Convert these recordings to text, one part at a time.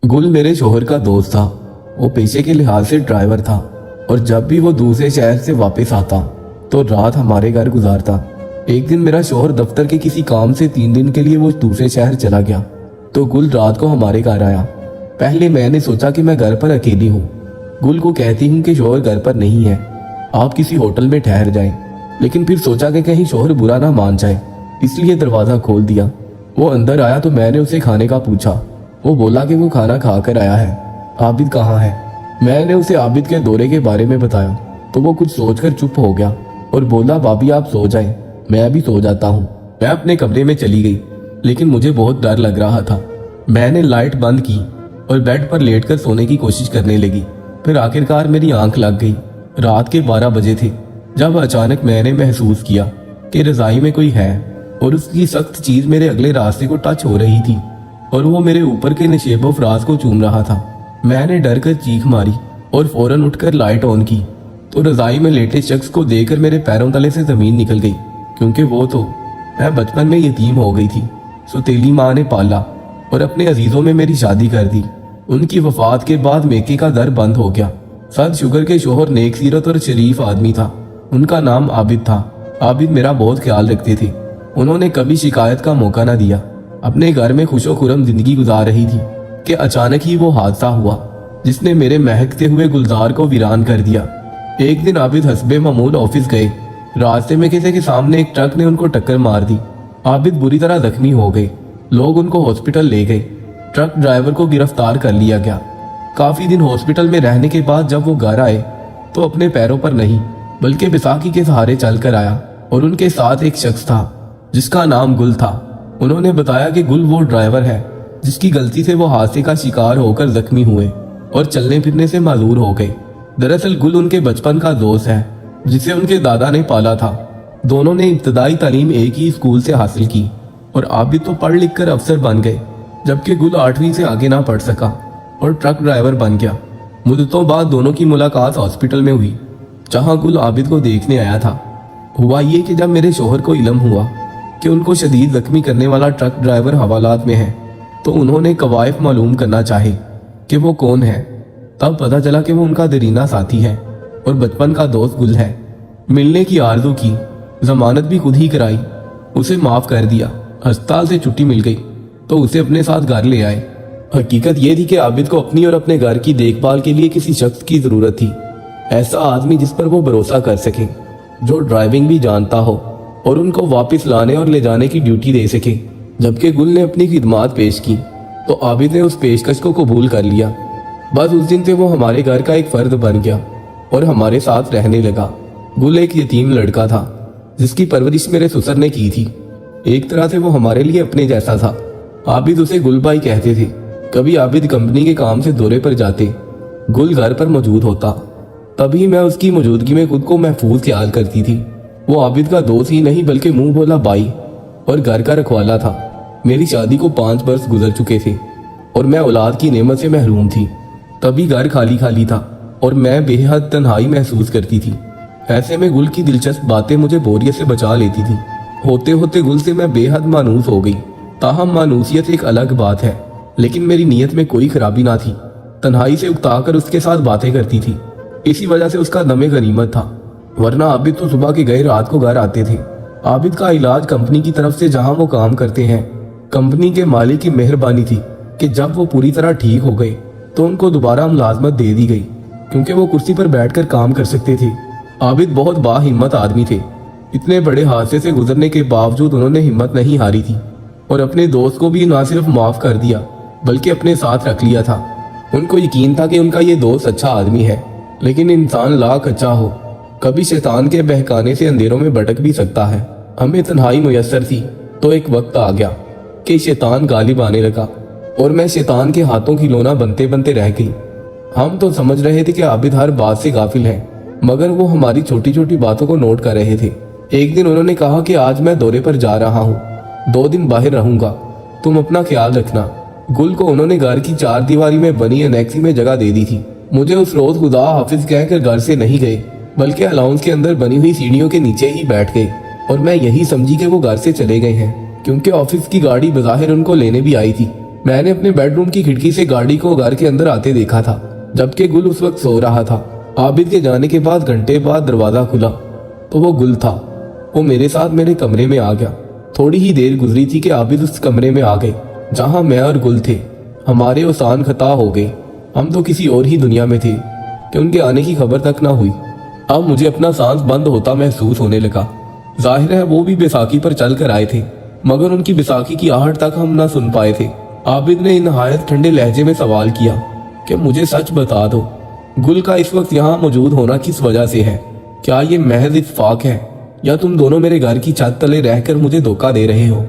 गुल मेरे शोहर का दोस्त था। वो पेशे के लिहाज से ड्राइवर था और जब भी वो दूसरे शहर से वापस आता तो रात हमारे घर गुजारता। एक दिन मेरा शोहर दफ्तर के किसी काम से 3 दिन के लिए वो दूसरे शहर चला गया तो गुल रात को हमारे घर आया। पहले मैंने सोचा कि मैं घर पर अकेली हूँ। गुल को कहती हूँ कि शोहर घर पर नहीं है, आप किसी होटल में ठहर जाएं। लेकिन फिर सोचा कि कहीं शोहर बुरा ना मान जाए, इसलिए दरवाज़ा खोल दिया। वो अंदर आया तो मैंने उसे खाने का पूछा। वो बोला कि वो खाना खा कर आया है। आबिद कहाँ है? मैंने उसे आबिद के दौरे के बारे में बताया तो वो कुछ सोचकर चुप हो गया और बोला, भाभी आप सो जाएं, मैं भी सो जाता हूँ। मैं अपने कमरे में चली गई, लेकिन मुझे बहुत डर लग रहा था। मैंने लाइट बंद की और बेड पर लेटकर सोने की कोशिश करने लगी। फिर आखिरकार मेरी आंख लग गई। रात के 12 बजे थे जब अचानक मैंने महसूस किया कि रजाई में कोई है और उसकी सख्त चीज मेरे अगले रास्ते को टच हो रही थी और वो मेरे ऊपर के नशेबो फराज को चूम रहा था। मैंने डर कर चीख मारी और फौरन उठकर लाइट ऑन की तो रजाई में लेटे शख्स को देखकर मेरे पैरों तले से जमीन निकल गई, क्योंकि वो तो मैं बचपन में यतीम हो गई थी। सौतेली माँ ने पाला और अपने अजीजों में मेरी शादी कर दी। उनकी वफात के बाद मेके का दर बंद हो गया। सद शुगर के शोहर नेक सीरत और शरीफ आदमी था। उनका नाम आबिद था। आबिद मेरा बहुत ख्याल रखते थे। उन्होंने कभी शिकायत का मौका न दिया। अपने घर में खुशो खुरम जिंदगी गुजार रही थी कि अचानक ही वो हादसा हुआ जिसने मेरे महकते हुए गुलजार को वीरान कर दिया। एक दिन आबिद हस्बे मामूल ऑफिस गए। रास्ते में किसी के सामने एक ट्रक ने उनको टक्कर मार दी। आबिद बुरी तरह जख्मी हो गए। लोग उनको हॉस्पिटल ले गए। ट्रक ड्राइवर को गिरफ्तार कर लिया गया। काफी दिन हॉस्पिटल में रहने के बाद जब वो घर आए तो अपने पैरों पर नहीं बल्कि बैसाखी के सहारे चलकर आया और उनके साथ एक शख्स था जिसका नाम गुल था। उन्होंने बताया कि गुल वो ड्राइवर है जिसकी गलती से वो हादसे का शिकार होकर जख्मी हुए और चलने फिरने से माजूर हो गए। दरअसल गुल उनके बचपन का दोस्त है जिसे उनके दादा ने पाला था। दोनों ने इब्तदाई तालीम एक ही स्कूल से हासिल की और आबिद तो पढ़ लिख कर अफसर बन गए, जबकि गुल 8वीं से आगे ना पढ़ सका और ट्रक ड्राइवर बन गया। मुद्दतों बाद दोनों की मुलाकात हॉस्पिटल में हुई जहां गुल आबिद को देखने आया था। हुआ ये कि जब मेरे शोहर को इल्म हुआ कि उनको शदीद जख्मी करने वाला ट्रक ड्राइवर हवालात में है तो उन्होंने कवायफ मालूम करना चाहे कि वो कौन है। तब पता चला कि वो उनका दरीना साथी है और बचपन का दोस्त गुल है। मिलने की आरज़ू की, जमानत भी खुद ही कराई, उसे माफ़ कर दिया। अस्पताल से छुट्टी मिल गई तो उसे अपने साथ घर ले आए। हकीकत ये थी कि आबिद को अपनी और अपने घर की देखभाल के लिए किसी शख्स की ज़रूरत थी, ऐसा आदमी जिस पर वो भरोसा कर सके, जो ड्राइविंग भी जानता हो और उनको वापस लाने और ले जाने की ड्यूटी दे सके। जबकि गुल ने अपनी खिदमात पेश की तो आबिद ने उस पेशकश को कबूल कर लिया। बस उस दिन से वो हमारे घर का एक फर्द बन गया और हमारे साथ रहने लगा। गुल एक यतीम लड़का था जिसकी परवरिश मेरे ससुर ने की थी। एक तरह से वो हमारे लिए अपने जैसा था। आबिद उसे गुल भाई कहते थे। कभी आबिद कंपनी के काम से दौरे पर जाते, गुल घर पर मौजूद होता, तभी मैं उसकी मौजूदगी में खुद को महफूज ख्याल करती थी। वो आबिद का दोस्त ही नहीं बल्कि मुंह बोला भाई और घर का रखवाला था। मेरी शादी को 5 वर्ष गुजर चुके थे और मैं औलाद की नेमत से महरूम थी। तभी घर खाली खाली था और मैं बेहद तन्हाई महसूस करती थी। ऐसे में गुल की दिलचस्प बातें मुझे बोरियत से बचा लेती थी। होते होते गुल से मैं बेहद मानूस हो गई। ताहम मानूसियत एक अलग बात है, लेकिन मेरी नीयत में कोई खराबी ना थी। तन्हाई से उकताकर उसके साथ बातें करती थी, इसी वजह से उसका दमे गनीमत था। वरना आबिद तो सुबह के गए रात को घर आते थे। आबिद का इलाज कंपनी की तरफ से जहां वो काम करते हैं, कंपनी के मालिक की मेहरबानी थी कि जब वो पूरी तरह ठीक हो गए तो उनको दोबारा मुलाजमत दे दी गई, क्योंकि वो कुर्सी पर बैठकर काम कर सकते थे। आबिद बहुत बाहिम्मत आदमी थे। इतने बड़े हादसे से गुजरने के बावजूद उन्होंने हिम्मत नहीं हारी थी और अपने दोस्त को भी ना सिर्फ माफ कर दिया बल्कि अपने साथ रख लिया था। उनको यकीन था कि उनका ये दोस्त अच्छा आदमी है, लेकिन इंसान लाख अच्छा हो कभी शैतान के बहकाने से अंधेरों में भटक भी सकता है। हमें तन्हाई मुयस्सर थी तो एक वक्त आ गया कि शैतान गालिब आने लगा और मैं शैतान के हाथों की लोना बनते बनते रह गई। हम तो समझ रहे थे कि आबिद हर बात से गाफिल है, मगर वो हमारी छोटी छोटी बातों को नोट कर रहे थे। एक दिन उन्होंने कहा कि आज मैं दौरे पर जा रहा हूँ, 2 दिन बाहर रहूंगा, तुम अपना ख्याल रखना। गुल को उन्होंने घर की 4 दीवारी में बनी एनेक्सी में जगह दे दी थी। मुझे उस रोज खुदा हाफिज कहकर घर से नहीं गए बल्कि अलाउंस के अंदर बनी हुई सीढ़ियों के नीचे ही बैठ गए और मैं यही समझी कि वो घर से चले गए हैं, क्योंकि ऑफिस की गाड़ी बज़ाहिर उनको लेने भी आई थी। मैंने अपने बेडरूम की खिड़की से गाड़ी को घर के अंदर आते देखा था, जबकि गुल उस वक्त सो रहा था। आबिद के जाने के बाद घंटे बाद दरवाजा खुला तो वो गुल था। वो मेरे साथ मेरे कमरे में आ गया। थोड़ी ही देर गुजरी थी कि आबिद उस कमरे में आ गए जहां मैं और गुल थे। हमारे ओसान खता हो गए। हम तो किसी और ही दुनिया में थे कि उनके आने की खबर तक ना हुई। अब मुझे अपना सांस बंद होता महसूस होने लगा। जाहिर है वो भी बैसाखी पर चल कर आए थे, मगर उनकी बैसाखी की आहट तक हम ना सुन पाए थे। आबिद ने नहायत ठंडे लहजे में सवाल किया कि मुझे सच बता दो, गुल का इस वक्त यहाँ मौजूद होना किस वजह से है? क्या ये महज इत्तेफाक है या तुम दोनों मेरे घर की छत तले रहकर मुझे धोखा दे रहे हो?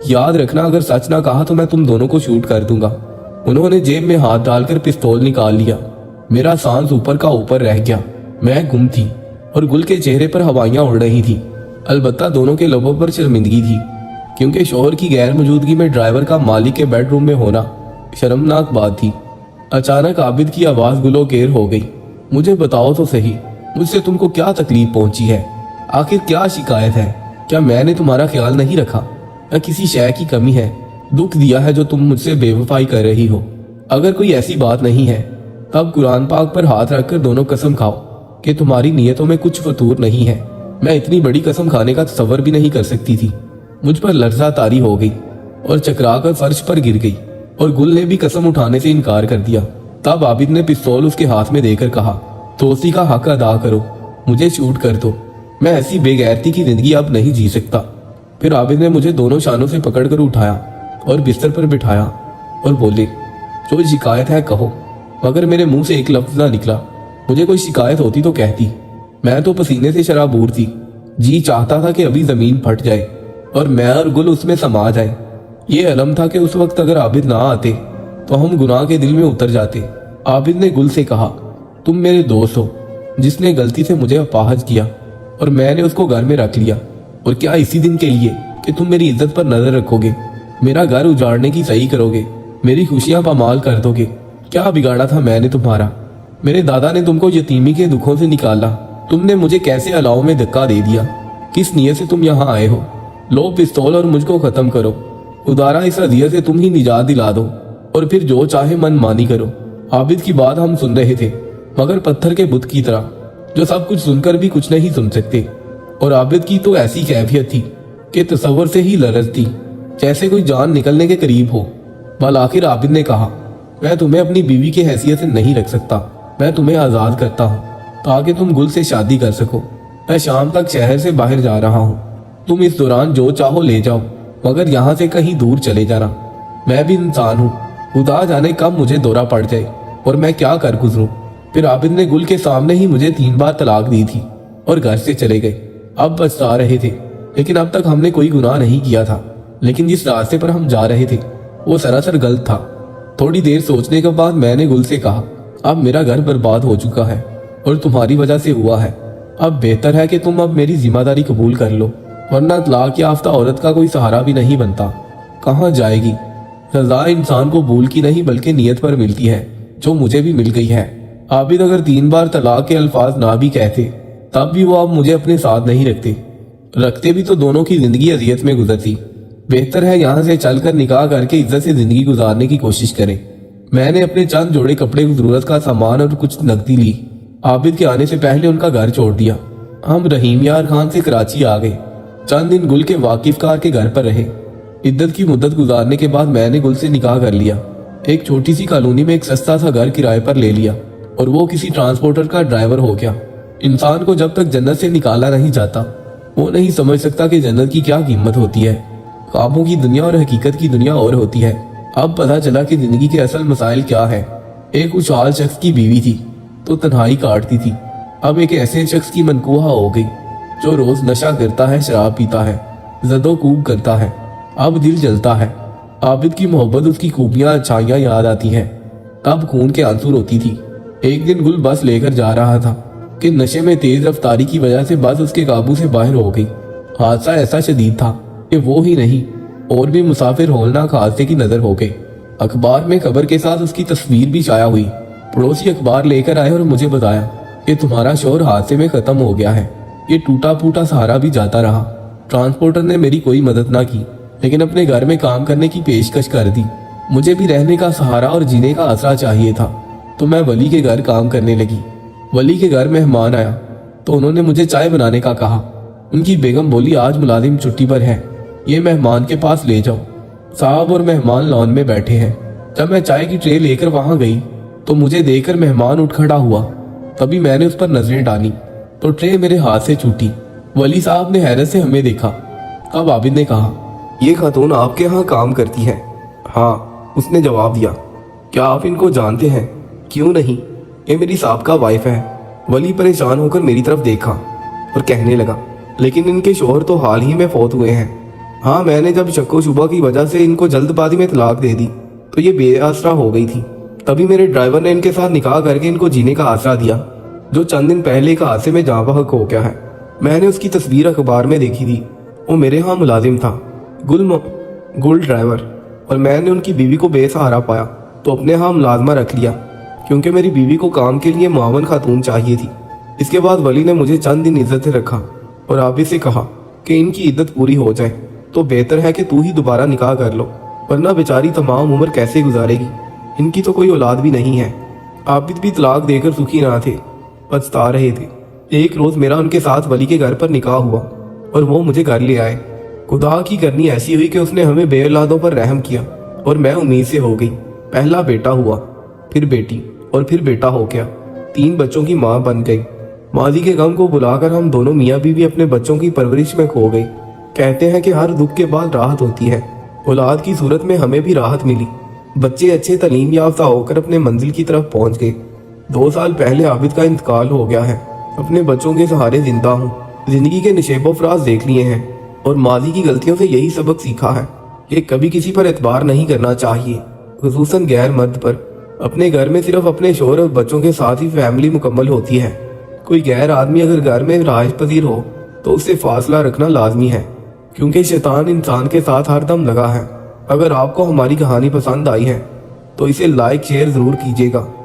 याद रखना, अगर सच ना कहा तो मैं तुम दोनों को शूट कर दूंगा। उन्होंने जेब में हाथ डालकर पिस्तौल निकाल लिया। मेरा सांस ऊपर का ऊपर रह गया। मैं गुम थी और गुल के चेहरे पर हवाइयां उड़ रही थी। अलबत्ता दोनों के लबों पर शर्मिंदगी थी, क्योंकि शोहर की गैर मौजूदगी में ड्राइवर का मालिक के बेडरूम में होना शर्मनाक बात थी। अचानक आबिद की आवाज गुलोकेर हो गई। मुझे बताओ तो सही, मुझसे तुमको क्या तकलीफ पहुंची है? आखिर क्या शिकायत है? क्या मैंने तुम्हारा ख्याल नहीं रखा या किसी शय की कमी है? दुख दिया है जो तुम मुझसे बेवफाई कर रही हो? अगर कोई ऐसी बात नहीं है तब कुरान पाक पर हाथ रखकर दोनों कसम खाओ कि तुम्हारी नीयतों में कुछ फतूर नहीं है। मैं इतनी बड़ी कसम खाने का तसव्वुर भी नहीं कर सकती थी। मुझ पर लर्जा तारी हो गई और चकरा कर फर्श पर गिर गई और गुल ने भी कसम उठाने से इनकार कर दिया। तब आबिद ने पिस्तौल उसके हाथ में देकर कहा, दोस्ती का हक अदा करो, मुझे शूट कर दो। मैं ऐसी बेगैरती की जिंदगी अब नहीं जी सकता। फिर आबिद ने मुझे दोनों शानों से पकड़कर उठाया और बिस्तर पर बिठाया और बोले, जो शिकायत है कहो। मगर मेरे मुंह से एक लफ्ज ना निकला। मुझे कोई शिकायत होती तो कहती। मैं तो पसीने से शराबूर थी। जी चाहता था कि अभी जमीन फट जाए और मैं और गुल उसमें समा जाए। ये अलम था कि उस वक्त अगर आबिद ना आते तो हम गुनाह के दिल में उतर जाते। आबिद ने गुल से कहा, तुम मेरे दोस्त हो जिसने गलती से मुझे अपाहज किया और मैंने उसको घर में रख लिया। और क्या इसी दिन के लिए कि तुम मेरी इज्जत पर नजर रखोगे, मेरा घर उजाड़ने की सही करोगे, मेरी खुशियां पामाल कर दोगे? क्या बिगाड़ा था मैंने तुम्हारा? मेरे दादा ने तुमको यतीमी के दुखों से निकाला। तुमने मुझे कैसे अलाव में धक्का दे दिया? किस नियत से तुम यहाँ आए हो? लो पिस्तौल और मुझको खत्म करो। उदारा इस अजियत से तुम ही निजात दिला दो और फिर जो चाहे मन मानी करो। आबिद की बात हम सुन रहे थे, मगर पत्थर के बुत की तरह, जो सब कुछ सुनकर भी कुछ नहीं सुन सकते। और आबिद की तो ऐसी कैफियत थी कि तसव्वुर से ही लरज थी, जैसे कोई जान निकलने के करीब हो। बल आखिर आबिद ने कहा, मैं तुम्हें अपनी बीवी की हैसियत से नहीं रख सकता। मैं तुम्हें आज़ाद करता हूँ ताकि तुम गुल से शादी कर सको। मैं शाम तक शहर से बाहर जा रहा हूँ। तुम इस दौरान जो चाहो ले जाओ, मगर यहाँ से कहीं दूर चले जाना। मैं भी इंसान हूँ, खुदा जाने कब मुझे दौरा पड़ जाए और मैं क्या कर गुजरूं। फिर आबिद ने गुल के सामने ही मुझे 3 बार तलाक दी थी और घर से चले गए। अब पछता रहे थे, लेकिन अब तक हमने कोई गुनाह नहीं किया था। लेकिन जिस रास्ते पर हम जा रहे थे वो सरासर गलत था। थोड़ी देर सोचने के बाद मैंने गुल से कहा, अब मेरा घर बर्बाद हो चुका है और तुम्हारी वजह से हुआ है। अब बेहतर है कि तुम अब मेरी जिम्मेदारी कबूल कर लो, वरना तलाक याफ्ता औरत का कोई सहारा भी नहीं बनता। कहाँ जाएगी? सजा इंसान को भूल की नहीं बल्कि नीयत पर मिलती है, जो मुझे भी मिल गई है। आबिद अगर 3 बार तलाक के अल्फाज ना भी कहते तब भी वो अब मुझे अपने साथ नहीं रखते भी तो दोनों की जिंदगी अजियत में गुजरती। बेहतर है यहाँ से चलकर निकाह करके इज्जत से जिंदगी गुजारने की कोशिश करें। मैंने अपने चंद जोड़े कपड़े की जरूरत का सामान और कुछ नकदी ली। आबिद के आने से पहले उनका घर छोड़ दिया। हम रहीम यार खान से कराची आ गए। चंद दिन गुल के वाकिफकार के घर पर रहे। इद्दत की मुद्दत गुजारने के बाद मैंने गुल से निकाह कर लिया। एक छोटी सी कॉलोनी में एक सस्ता सा घर किराए पर ले लिया और वो किसी ट्रांसपोर्टर का ड्राइवर हो गया। इंसान को जब तक जन्नत से निकाला नहीं जाता वो नहीं समझ सकता कि जन्नत की क्या कीमत होती है। ख्वाबों की दुनिया और हकीकत की दुनिया और होती है। अब पता चला कि जिंदगी के असल मसाइल क्या है। एक खुशहाल शख्स की बीवी थी तो तन्हाई काटती थी। अब एक ऐसे शख्स की मनकूहा हो गई जो रोज नशा करता है, शराब पीता है, जदोकूब करता है। अब दिल जलता है। आबिद की मोहब्बत, उसकी खूबियां, अच्छाइयां याद आती हैं। तब खून के आंसू रोती थी। एक दिन गुल बस लेकर जा रहा था कि नशे में तेज रफ्तारी की वजह से बस उसके काबू से बाहर हो गई। हादसा ऐसा शदीद था कि वो ही नहीं और भी मुसाफिर होलनाक हादसे की नजर हो गए। अखबार में खबर के साथ उसकी तस्वीर भी शाया हुई। पड़ोसी अखबार लेकर आए और मुझे बताया कि तुम्हारा शोहर हादसे में खत्म हो गया है। ये टूटा फूटा सहारा भी जाता रहा। ट्रांसपोर्टर ने मेरी कोई मदद ना की, लेकिन अपने घर में काम करने की पेशकश कर दी। मुझे भी रहने का सहारा और जीने का आसरा चाहिए था, तो मैं वली के घर काम करने लगी। वली के घर मेहमान आया तो उन्होंने मुझे चाय बनाने का कहा। उनकी बेगम बोली, आज मुलाजिम छुट्टी पर है, ये मेहमान के पास ले जाओ। साहब और मेहमान लॉन में बैठे हैं। जब मैं चाय की ट्रे लेकर वहां गई तो मुझे देखकर मेहमान उठ खड़ा हुआ। तभी मैंने उस पर नजरें डाली तो ट्रे मेरे हाथ से छूटी। वली साहब ने हैरत से हमें देखा। तब आबिद ने कहा, ये खातून आपके यहाँ काम करती है? हाँ, उसने जवाब दिया। क्या आप इनको जानते हैं? क्यों नहीं, ये मेरी साबका वाइफ है। वली परेशान होकर मेरी तरफ देखा और कहने लगा, लेकिन इनके शोहर तो हाल ही में फौत हुए हैं। हाँ, मैंने जब शक्को शुबा की वजह से इनको जल्दबाजी में तलाक दे दी तो ये बेआसरा हो गई थी। तभी मेरे ड्राइवर ने इनके साथ निकाह करके इनको जीने का आसरा दिया। जो चंद दिन पहले एक हादसे में जाँ बहक हो गया है। मैंने उसकी तस्वीर अखबार में देखी थी। वो मेरे यहाँ मुलाजिम था, गुल ड्राइवर, और मैंने उनकी बीवी को बेसहारा पाया तो अपने यहाँ मुलाजमा रख लिया, क्योंकि मेरी बीवी को काम के लिए मुआवन खातून चाहिए थी। इसके बाद वली ने मुझे चंद दिन इज्जत से रखा और आबिद से कहा कि इनकी इद्दत पूरी हो जाए तो बेहतर है कि तू ही दोबारा निकाह कर लो, वरना बेचारी तमाम उम्र कैसे गुजारेगी। इनकी तो कोई औलाद भी नहीं है। आबिद भी तलाक देकर सुखी ना थे, पछता रहे थे। एक रोज मेरा उनके साथ वली के घर पर निकाह हुआ और वो मुझे घर ले आए। खुदा की करनी ऐसी हुई कि उसने हमें बे औलादों पर रहम किया और मैं उम्मीद से हो गई। पहला बेटा हुआ, फिर बेटी और फिर बेटा हो गया। 3 बच्चों की माँ बन गई। माजी के गम को बुलाकर हम दोनों मियाँ बीवी अपने बच्चों की परवरिश में खो गई। कहते हैं कि हर दुख के बाद राहत होती है। औलाद की सूरत में हमें भी राहत मिली। बच्चे अच्छे तालीम याफ्ता होकर अपने मंजिल की तरफ पहुंच गए। 2 साल पहले आबिद का इंतकाल हो गया है। अपने बच्चों के सहारे जिंदा हूँ। जिंदगी के निशेबो फराज देख लिए हैं और माजी की गलतियों से यही सबक सीखा है कि कभी किसी पर एतबार नहीं करना चाहिए, खुसूसन गैर मर्द पर। अपने घर में सिर्फ अपने शोहर और बच्चों के साथ ही फैमिली मुकम्मल होती है। कोई गैर आदमी अगर घर में राहत पजीर हो तो उससे फासला रखना लाजमी है, क्योंकि शैतान इंसान के साथ हरदम लगा है। अगर आपको हमारी कहानी पसंद आई है तो इसे लाइक शेयर जरूर कीजिएगा।